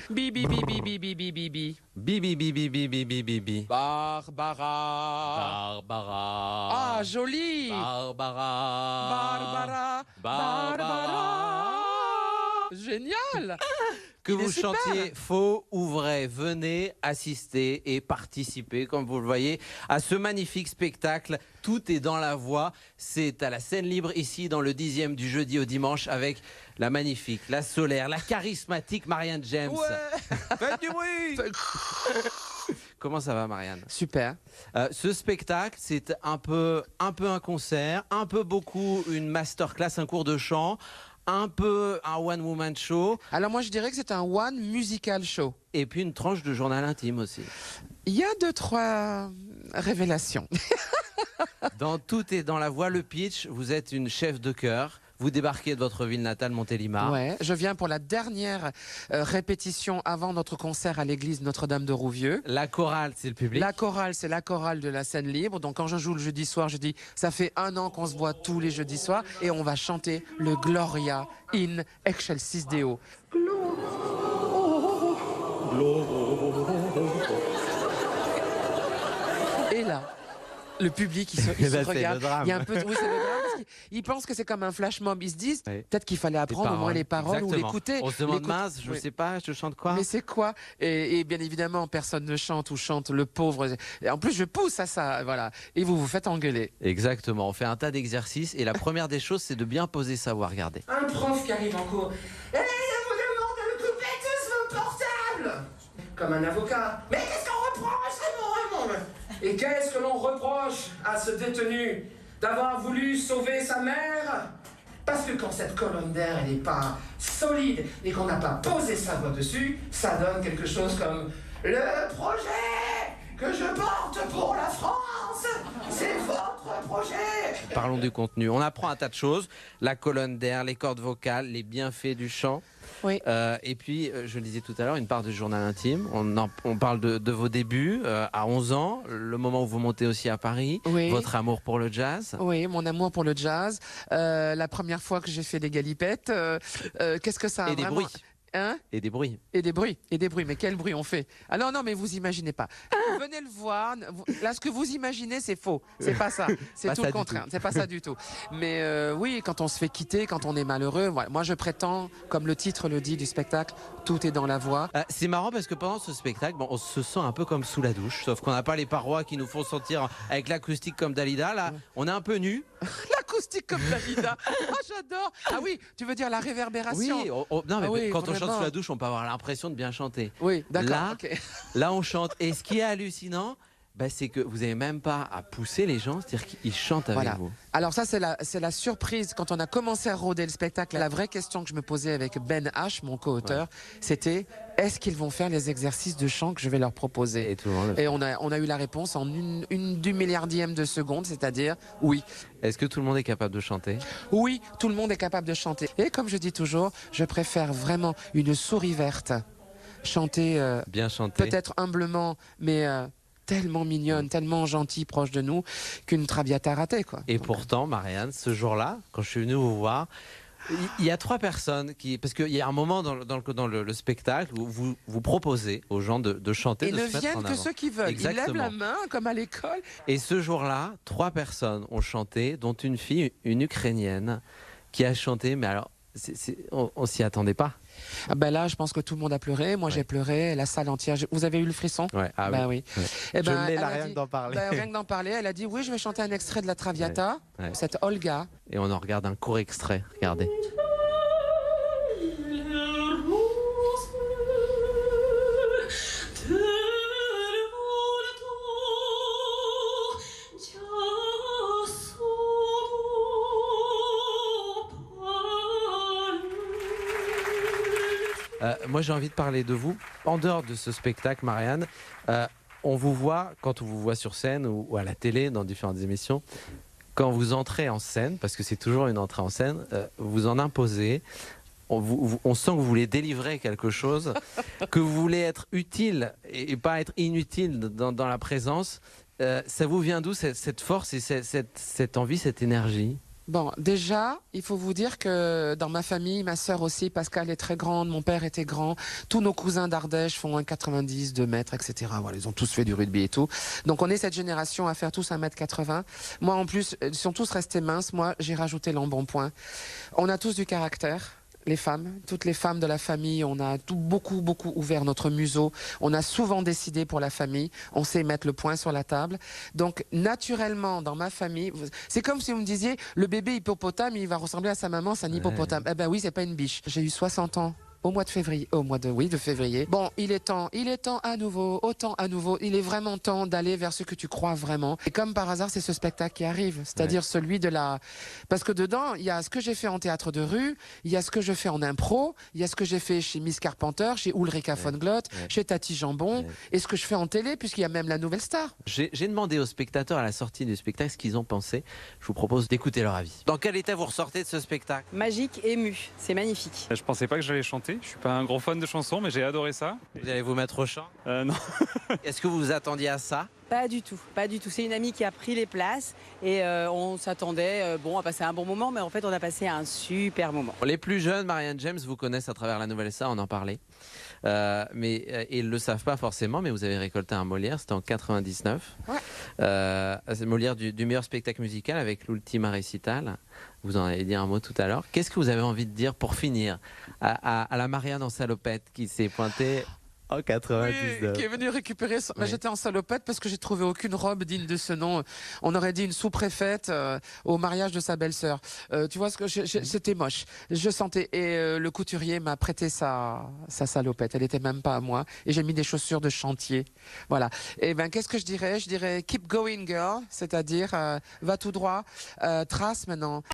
Bi bi bi bi bi bi bi bi bi. Bi bi bi bi bi bi bi bi bi. Barbara. Barbara. Ah, joli. Barbara. Barbara. Génial. Que Il est vous super. chantiez faux ou vrai, venez assister et participer, comme vous le voyez, à ce magnifique spectacle. Tout est dans la voix. C'est à la scène libre ici, dans le 10e du jeudi au dimanche, avec la magnifique, la solaire, la charismatique Marianne James. Ouais. Faites du bruit. Comment ça va, Marianne? Super. Ce spectacle, c'est un peu un concert, un peu beaucoup une masterclass, un cours de chant, un peu un one-woman show, Alors moi je dirais que c'est un one musical show. et puis une tranche de journal intime aussi. Il y a 2-3 révélations. Dans Tout est dans la voix, le pitch, vous êtes une chef de chœur, vous débarquez de votre ville natale, Montélimar. Ouais, je viens pour la dernière répétition avant notre concert à l'église Notre-Dame de Rouvieux. La chorale, c'est le public. La chorale, c'est la chorale de la scène libre. Donc quand je joue le jeudi soir, je dis ça fait 1 an qu'on se voit tous les jeudis soirs et on va chanter le Gloria in Excelsis Deo. Et là, le public, il se Là, c'est le regarde. drame. Il y a un peu, oui, c'est le drame parce qu'ils pensent que c'est comme un flash mob. Ils se disent Oui. peut-être qu'il fallait apprendre au moins les paroles ou Exactement. l'écouter. On se demande, L'écoute- mince, je Oui. sais pas, je chante quoi? Mais c'est quoi et bien évidemment, personne ne chante ou chante le pauvre. Et en plus, je pousse à ça, voilà. Et vous vous faites engueuler. Exactement, on fait un tas d'exercices et la première des choses, c'est de bien poser sa voix. Regardez. Un prof qui arrive en cours. Et je vous demande de couper tous vos portables. Comme un avocat. Mais qu'est-ce qu'on reproche, Raymond? Et qu'est-ce que l'on reproche à ce détenu? D'avoir voulu sauver sa mère? Parce que quand cette colonne d'air, elle n'est pas solide et qu'on n'a pas posé sa voix dessus, ça donne quelque chose comme le projet que je porte pour la France, c'est votre projet. Parlons du contenu. On apprend un tas de choses, la colonne d'air, les cordes vocales, les bienfaits du chant. Oui. Et puis, je le disais tout à l'heure, une part de journal intime. On parle de vos débuts à 11 ans, le moment où vous montez aussi à Paris, Oui. votre amour pour le jazz. Oui, mon amour pour le jazz. La première fois que j'ai fait des galipettes, qu'est-ce que ça a Et des vraiment... bruits. Hein? Et des bruits. Et des bruits, mais quel bruit on fait? Ah non, non, mais vous imaginez pas. Venez le voir. Là, ce que vous imaginez, c'est faux. C'est pas ça. C'est Pas tout ça le du contraire. tout. C'est pas ça du tout. Mais oui, quand on se fait quitter, quand on est malheureux, voilà. Moi, je prétends, comme le titre le dit du spectacle, tout est dans la voix. C'est marrant parce que pendant ce spectacle, bon, on se sent un peu comme sous la douche, sauf qu'on n'a pas les parois qui nous font sentir avec l'acoustique comme Dalida. Là, on est un peu nus. L'acoustique comme Dalida. Ah, j'adore. Ah oui, tu veux dire la réverbération? Oui, non, mais Ah oui, quand on chante vraiment. sous la douche, on peut avoir l'impression de bien chanter. Oui, d'accord. Là, ok. Là, on chante. Et ce qui est hallucinant, bah, c'est que vous n'avez même pas à pousser les gens, c'est-à-dire qu'ils chantent avec Voilà. vous. Alors ça, c'est la surprise. Quand on a commencé à rôder le spectacle, la vraie question que je me posais avec Ben H, mon co-auteur, c'était est-ce qu'ils vont faire les exercices de chant que je vais leur proposer? Et tout le monde le fait. Et on a eu la réponse en une du milliardième de seconde, c'est-à-dire oui. Est-ce que tout le monde est capable de chanter? Oui, tout le monde est capable de chanter. Et comme je dis toujours, je préfère vraiment une souris verte chanter Bien chanter. peut-être humblement, mais tellement mignonne, tellement gentille, proche de nous, qu'une Traviata ratée, quoi. Et pourtant, Marianne, ce jour-là, quand je suis venu vous voir, il y a 3 personnes qui... Parce qu'il y a un moment dans le spectacle où vous proposez aux gens de chanter, Et de ne se mettre viennent en que avant. ceux qui veulent. Ils lèvent Exactement. la main, comme à l'école. Et ce jour-là, 3 personnes ont chanté, dont une fille, une Ukrainienne, qui a chanté, mais alors, on s'y attendait pas. Ah ben là, je pense que tout le monde a pleuré. Moi, j'ai pleuré. La salle entière. Vous avez eu le frisson? Ouais, ah Ben oui. oui. Ouais. Eh ben, Je l'ai elle là, a rien dit- que d'en parler. ben, rien que d'en parler. Elle a dit oui, je vais chanter un extrait de la Traviata. Ouais. Cette Olga. Et on en regarde un court extrait. Regardez. Moi, j'ai envie de parler de vous. En dehors de ce spectacle, Marianne, on vous voit, quand on vous voit sur scène ou à la télé, dans différentes émissions, quand vous entrez en scène, parce que c'est toujours une entrée en scène, vous en imposez. On sent que vous voulez délivrer quelque chose, que vous voulez être utile et pas être inutile dans la présence. Ça vous vient d'où cette force et cette envie, cette énergie? Bon, déjà, il faut vous dire que dans ma famille, ma sœur aussi, Pascal est très grande, mon père était grand, tous nos cousins d'Ardèche font 1,90 m, 2 mètres, etc. Voilà, ils ont tous fait du rugby et tout. Donc on est cette génération à faire tous 1,80 m. Moi en plus, ils sont tous restés minces, moi j'ai rajouté l'embonpoint. On a tous du caractère. Les femmes, toutes les femmes de la famille, on a beaucoup ouvert notre museau. On a souvent décidé pour la famille. On sait mettre le point sur la table. Donc, naturellement, dans ma famille, c'est comme si vous me disiez, le bébé hippopotame, il va ressembler à sa maman, c'est un hippopotame. Eh ben oui, c'est pas une biche. J'ai eu 60 ans. Au mois de février, de février. Bon, il est temps à nouveau, il est vraiment temps d'aller vers ce que tu crois vraiment. Et comme par hasard, c'est ce spectacle qui arrive, c'est-à-dire celui de la... Parce que dedans, il y a ce que j'ai fait en théâtre de rue, il y a ce que je fais en impro, il y a ce que j'ai fait chez Miss Carpenter, chez Ulrika von Glott, chez Tati Jambon, et ce que je fais en télé, puisqu'il y a même la nouvelle star. J'ai demandé aux spectateurs à la sortie du spectacle ce qu'ils ont pensé. Je vous propose d'écouter leur avis. Dans quel état vous ressortez de ce spectacle? Magique, ému, c'est magnifique. Je pensais pas que j'allais chanter, je suis pas un gros fan de chansons mais j'ai adoré ça. Vous allez vous mettre au chant? Non. Est-ce que vous vous attendiez à ça? Pas du tout, pas du tout. C'est une amie qui a pris les places et on s'attendait à passer un bon moment, mais en fait on a passé un super moment. Les plus jeunes, Marianne James, vous connaissent à travers la Nouvelle Star, on en parlait. Mais ils ne le savent pas forcément, mais vous avez récolté un Molière, c'était en 99. Ouais. C'est Molière du meilleur spectacle musical avec l'Ultima Recital. Vous en avez dit un mot tout à l'heure. Qu'est-ce que vous avez envie de dire pour finir à la Marianne en salopette qui s'est pointée en 99? Oui, qui est venu récupérer son... Oui. J'étais en salopette parce que j'ai trouvé aucune robe digne de ce nom. On aurait dit une sous-préfète au mariage de sa belle-sœur. Tu vois, c'était moche. Je sentais... Et le couturier m'a prêté sa salopette. Elle était même pas à moi. Et j'ai mis des chaussures de chantier. Voilà. Et ben, qu'est-ce que je dirais? Je dirais keep going girl, c'est-à-dire va tout droit, trace maintenant.